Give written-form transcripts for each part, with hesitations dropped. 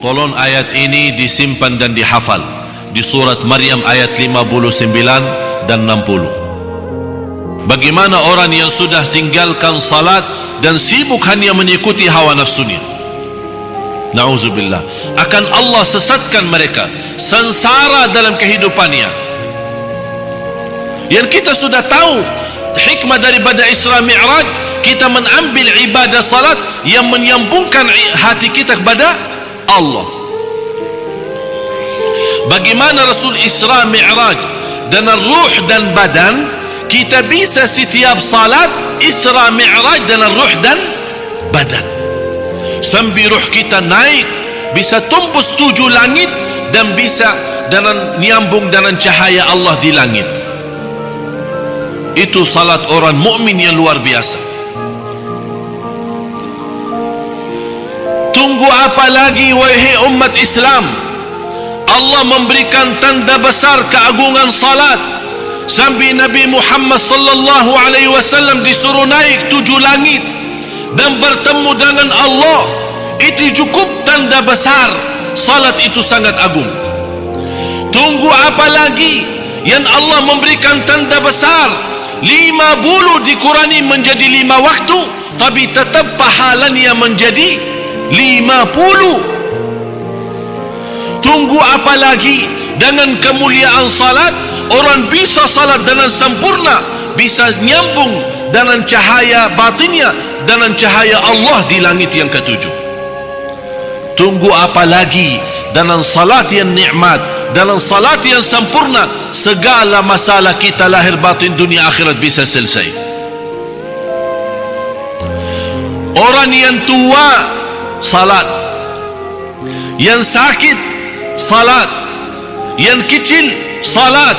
Tolong ayat ini disimpan dan dihafal di surat Maryam ayat 59 dan 60. Bagaimana orang yang sudah tinggalkan salat dan sibuk hanya mengikuti hawa nafsunya, na'udzubillah, akan Allah sesatkan mereka, sengsara dalam kehidupannya. Yang kita sudah tahu hikmah daripada Isra Mi'raj, kita mengambil ibadah salat yang menyambungkan hati kita kepada Allah. Bagaimana Rasul Isra Mi'raj dengan ruh dan badan, kita bisa setiap salat Isra Mi'raj dengan ruh dan badan, sambil ruh kita naik bisa tembus 7 langit dan bisa dengan nyambung dengan cahaya Allah di langit. Itu salat orang mukmin yang luar biasa. Tunggu apa lagi wahai umat Islam? Allah memberikan tanda besar keagungan salat sampai Nabi Muhammad sallallahu alaihi wasallam disuruh naik 7 langit dan bertemu dengan Allah. Itu cukup tanda besar salat itu sangat agung. Tunggu apa lagi? Yang Allah memberikan tanda besar 50 dikurangi menjadi 5 waktu, tapi tetap pahalanya menjadi 50. Tunggu apa lagi? Dengan kemuliaan salat, orang bisa salat dengan sempurna, bisa nyambung dengan cahaya batinnya, dengan cahaya Allah di langit yang ketujuh. Tunggu apa lagi? Dengan salat yang nikmat, dalam salat yang sempurna, segala masalah kita lahir batin dunia akhirat bisa selesai. Orang yang tua salat, yang sakit salat, yang kecil salat,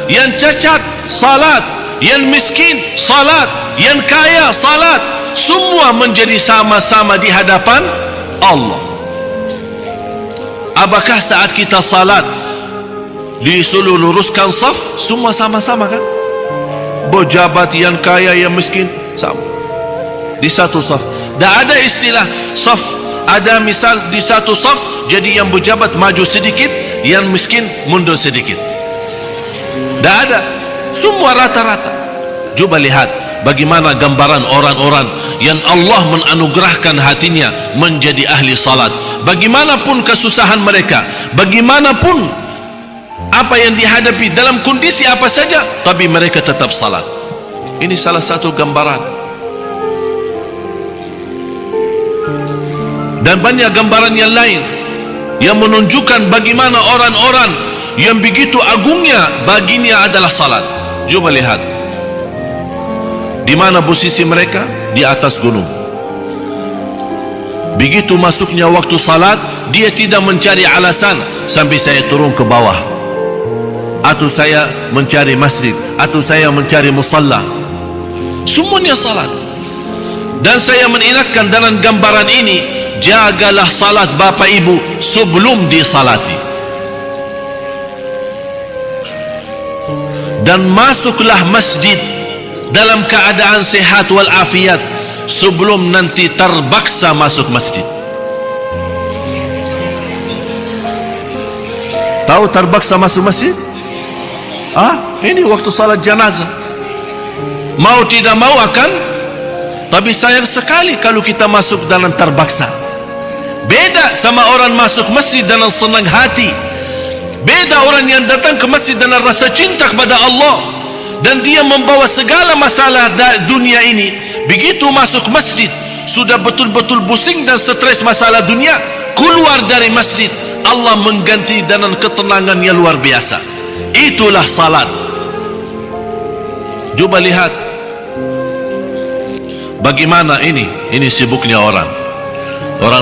yang cacat salat, yang miskin salat, yang kaya salat, semua menjadi sama-sama di hadapan Allah. Apakah saat kita salat disuruh luruskan saf semua sama-sama kan? Pejabat, yang kaya, yang miskin sama di satu saf. Tak ada istilah saf. Ada misal di satu saf, jadi yang berjabat maju sedikit, yang miskin mundur sedikit. Tak ada, semua rata-rata. Cuba lihat bagaimana gambaran orang-orang yang Allah menganugerahkan hatinya menjadi ahli salat. Bagaimanapun kesusahan mereka, bagaimanapun apa yang dihadapi, dalam kondisi apa saja, tapi mereka tetap salat. Ini salah satu gambaran. Dan banyak gambaran yang lain yang menunjukkan bagaimana orang-orang yang begitu agungnya baginya adalah salat. Coba lihat di mana posisi mereka, di atas gunung. Begitu masuknya waktu salat, dia tidak mencari alasan sampai saya turun ke bawah, atau saya mencari masjid, atau saya mencari musalla. Semuanya salat. Dan saya mengingatkan dengan gambaran ini, jagalah salat bapa ibu sebelum disalati, dan masuklah masjid dalam keadaan sehat walafiat sebelum nanti terpaksa masuk masjid. Tahu terpaksa masuk masjid? Ini waktu salat jenazah. Mau tidak mau akan. Tapi sayang sekali kalau kita masuk dalam terpaksa. Beda sama orang masuk masjid dengan senang hati. Beda orang yang datang ke masjid dengan rasa cinta kepada Allah, dan dia membawa segala masalah dunia ini. Begitu masuk masjid, sudah betul-betul pusing dan stres masalah dunia, keluar dari masjid, Allah mengganti dengan ketenangan yang luar biasa. Itulah salat. Coba lihat bagaimana ini sibuknya orang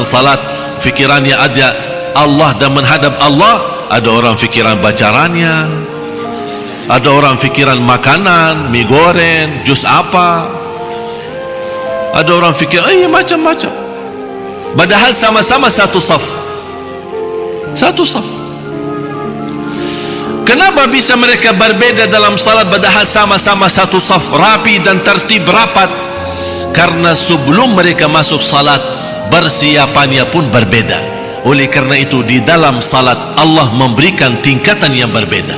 salat, fikirannya ada Allah dan menghadap Allah. Ada orang fikiran bacarannya, ada orang fikiran makanan, mie goreng, jus apa, ada orang fikir macam-macam. Padahal sama-sama satu saf. Kenapa bisa mereka berbeda dalam salat padahal sama-sama satu saf, rapi dan tertib rapat? Karena sebelum mereka masuk salat, persiapannya pun berbeda. Oleh karena itu di dalam salat Allah memberikan tingkatan yang berbeda.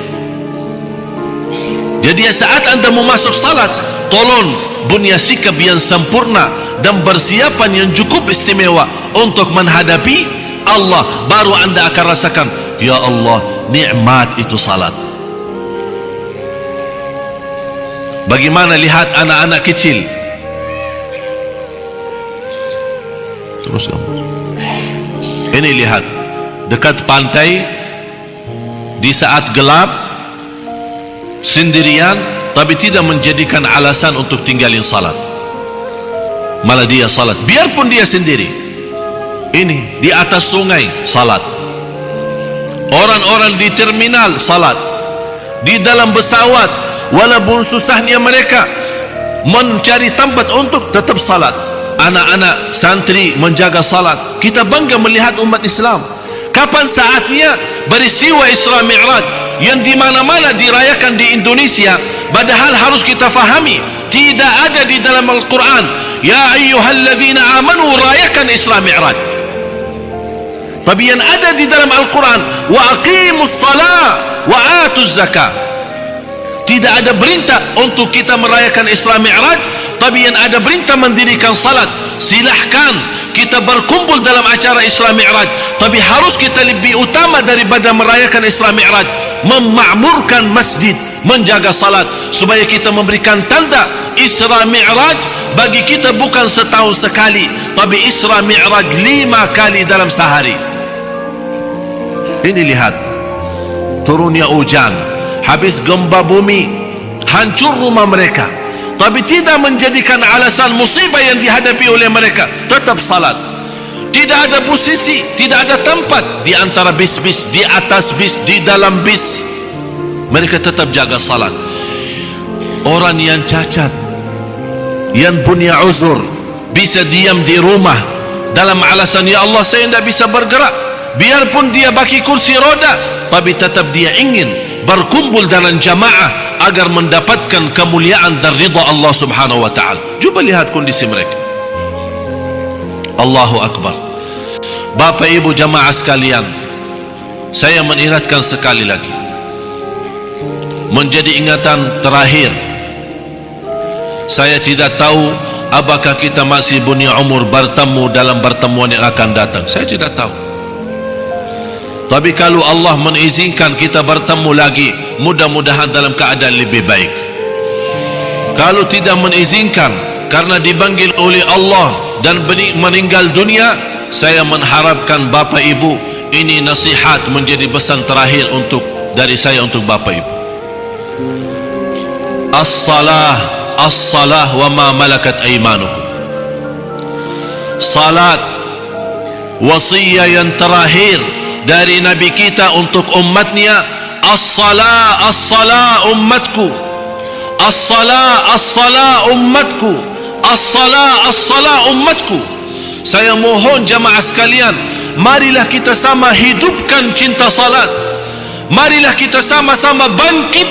Jadi saat anda mau masuk salat, tolong punya sikap yang sempurna dan persiapan yang cukup istimewa untuk menghadapi Allah. Baru anda akan rasakan, ya Allah, nikmat itu salat. Bagaimana lihat anak-anak kecil, terus gambar ini, lihat dekat pantai di saat gelap sendirian, tapi tidak menjadikan alasan untuk tinggalin salat, malah dia salat biarpun dia sendiri. Ini di atas sungai salat, orang-orang di terminal salat, di dalam pesawat walaupun susahnya mereka mencari tempat untuk tetap salat. Anak-anak santri menjaga salat. Kita bangga melihat umat Islam. Kapan saatnya peristiwa Isra Mi'raj yang di mana-mana dirayakan di Indonesia, padahal harus kita fahami tidak ada di dalam Al-Quran, ya ayyuhalladzina amanu rayakan Isra Mi'raj. Tapi yang ada di dalam Al-Quran, wa aqimus salat wa atuz zakah. Tidak ada perintah untuk kita merayakan Isra Mi'raj, tapi yang ada perintah mendirikan salat. Silahkan kita berkumpul dalam acara Isra Mi'raj, tapi harus kita lebih utama daripada merayakan Isra Mi'raj, memakmurkan masjid, menjaga salat, supaya kita memberikan tanda Isra Mi'raj bagi kita bukan setahun sekali, tapi Isra Mi'raj 5 kali dalam sehari. Ini lihat, turunnya hujan, habis gempa bumi, hancur rumah mereka, tapi tidak menjadikan alasan musibah yang dihadapi oleh mereka, tetap salat. Tidak ada posisi, tidak ada tempat di antara bis-bis, di atas bis, di dalam bis, mereka tetap jaga salat. Orang yang cacat, yang punya uzur, bisa diam di rumah dalam alasan, ya Allah saya tidak bisa bergerak, biarpun dia pakai kursi roda, tapi tetap dia ingin berkumpul dalam jamaah agar mendapatkan kemuliaan dan ridha Allah subhanahu wa ta'ala. Cuba lihat kondisi mereka. Allahu Akbar. Bapak ibu jamaah sekalian, saya mengingatkan sekali lagi, menjadi ingatan terakhir, saya tidak tahu apakah kita masih punya umur bertemu dalam pertemuan yang akan datang, saya tidak tahu. Tapi kalau Allah mengizinkan kita bertemu lagi, mudah-mudahan dalam keadaan lebih baik. Kalau tidak mengizinkan karena dipanggil oleh Allah dan meninggal dunia, saya mengharapkan Bapak Ibu, ini nasihat menjadi pesan terakhir dari saya untuk Bapak Ibu. As-salah, as-salah wa ma malakat aymanukum. Salat, wasiyah yang terakhir dari Nabi kita untuk umatnya. As-salah, as-salah ummatku, as-salah, as-salah ummatku, as-salah, as-salah ummatku. Saya mohon jamaah sekalian, marilah kita sama hidupkan cinta salat. Marilah kita sama-sama bangkit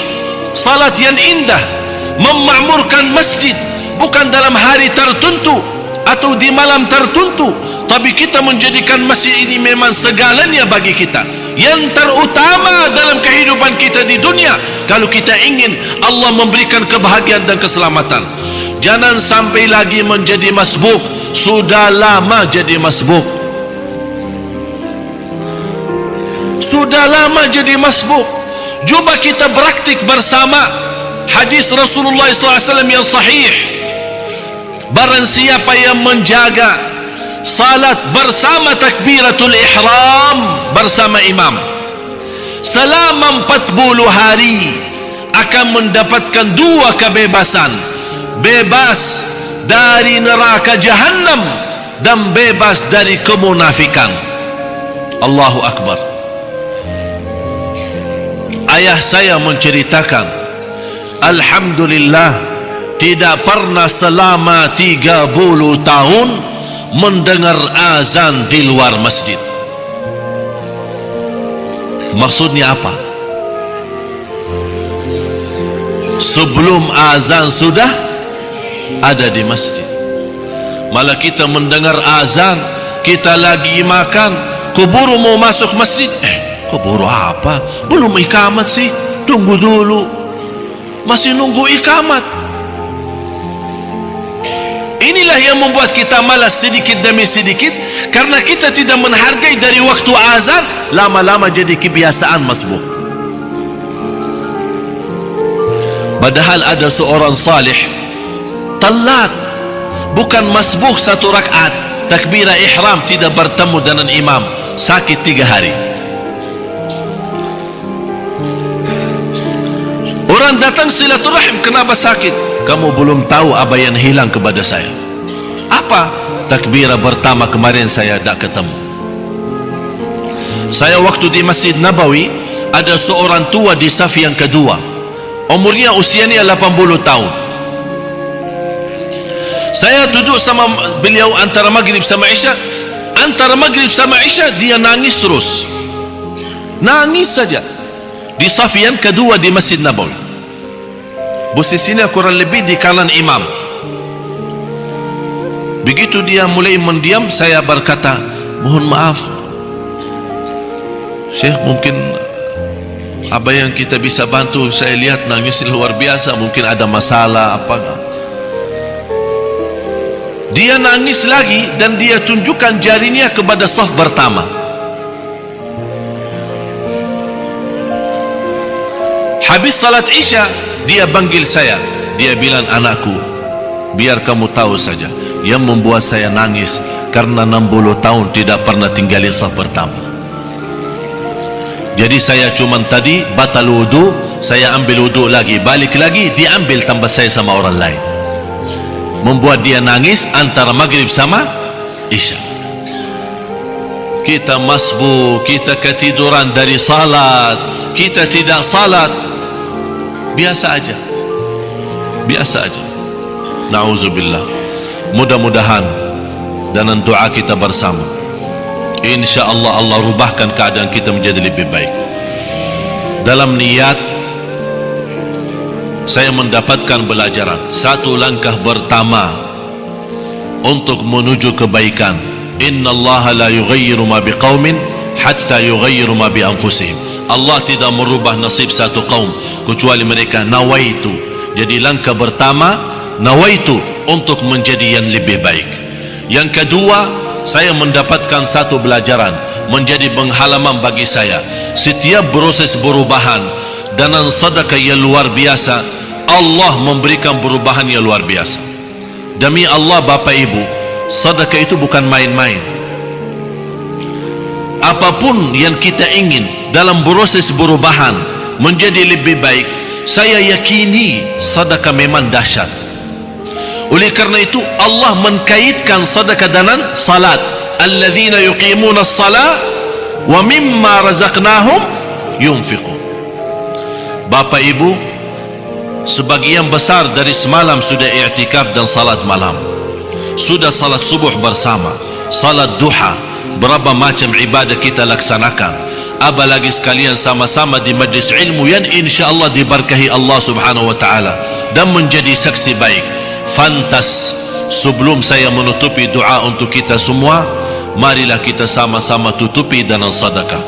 salat yang indah, memakmurkan masjid, bukan dalam hari tertentu atau di malam tertentu, tapi kita menjadikan masjid ini memang segalanya bagi kita, yang terutama dalam kehidupan kita di dunia. Kalau kita ingin Allah memberikan kebahagiaan dan keselamatan, jangan sampai lagi menjadi masbuk. Sudah lama jadi masbuk, sudah lama jadi masbuk. Cuba kita praktik bersama hadis Rasulullah SAW yang sahih. Barang siapa yang menjaga salat bersama takbiratul ihram bersama imam selama 40 hari, akan mendapatkan 2 kebebasan: bebas dari neraka jahannam dan bebas dari kemunafikan. Allahu Akbar. Ayah saya menceritakan, alhamdulillah tidak pernah selama 30 tahun mendengar azan di luar masjid. Maksudnya apa? Sebelum azan sudah ada di masjid. Malah kita mendengar azan, kita lagi makan, Keburu mau masuk masjid. Keburu apa? Belum ikamat sih. Tunggu dulu. Masih nunggu ikamat. Inilah yang membuat kita malas sedikit demi sedikit, karena kita tidak menghargai dari waktu azan. Lama-lama jadi kebiasaan masbuk. Padahal ada seorang salih telat, bukan masbuk 1 rakaat, takbirah ihram tidak bertemu dengan imam, sakit 3 hari. Orang datang silaturahim, kenapa sakit? Kamu belum tahu apa yang hilang kepada saya. Apa? Takbirah pertama kemarin saya tak ketemu. Saya waktu di Masjid Nabawi, ada seorang tua di saf yang kedua, umurnya usianya 80 tahun. Saya duduk sama beliau antara maghrib sama isya. Antara maghrib sama isya dia nangis terus, nangis saja di saf yang kedua di Masjid Nabawi. Posisinya kurang lebih di kanan imam. Begitu dia mulai mendiam, saya berkata, mohon maaf Syekh, mungkin apa yang kita bisa bantu? Saya lihat nangis luar biasa, mungkin ada masalah apa. Dia nangis lagi dan dia tunjukkan jarinya kepada saf pertama. Habis salat isya, dia panggil saya. Dia bilang, anakku, biar kamu tahu saja, yang membuat saya nangis karena 60 tahun tidak pernah tinggali saf pertama. Jadi saya cuma tadi batal wudu, saya ambil wudu lagi, balik lagi, diambil tambah saya sama orang lain. Membuat dia nangis antara maghrib sama isya. Kita masbuk, kita ketiduran dari salat, kita tidak salat, biasa aja, biasa aja. Na'udzubillah. Mudah-mudahan dengan doa kita bersama, InsyaAllah Allah rubahkan keadaan kita menjadi lebih baik. Dalam niat saya mendapatkan pelajaran, satu langkah pertama untuk menuju kebaikan, innallaha la yughayyiru ma biqaumin hatta yughayyiru ma bi anfusihim. Allah tidak merubah nasib satu kaum kecuali mereka nawaitu. Jadi langkah pertama, nawaitu untuk menjadi yang lebih baik. Yang kedua, saya mendapatkan satu pelajaran menjadi penghalaman bagi saya. Setiap proses perubahan dengan sedekah yang luar biasa, Allah memberikan perubahan yang luar biasa. Demi Allah Bapak Ibu, sedekah itu bukan main-main. Apapun yang kita ingin dalam proses perubahan menjadi lebih baik, saya yakini sedekah memang dahsyat. Oleh karena itu Allah mengkaitkan sedekah dengan salat. Alladzina yuqimuna as-salat wa mimma razaqnahum yunfiqun. Bapak Ibu, sebagian besar dari semalam sudah i'tikaf dan salat malam, sudah salat subuh bersama, salat duha, berapa macam ibadah kita laksanakan. Apalagi sekalian sama-sama di majlis ilmu yang insyaAllah diberkahi Allah subhanahu wa ta'ala dan menjadi saksi baik. Fantas, sebelum saya menutupi doa untuk kita semua, marilah kita sama-sama tutupi dengan sedekah.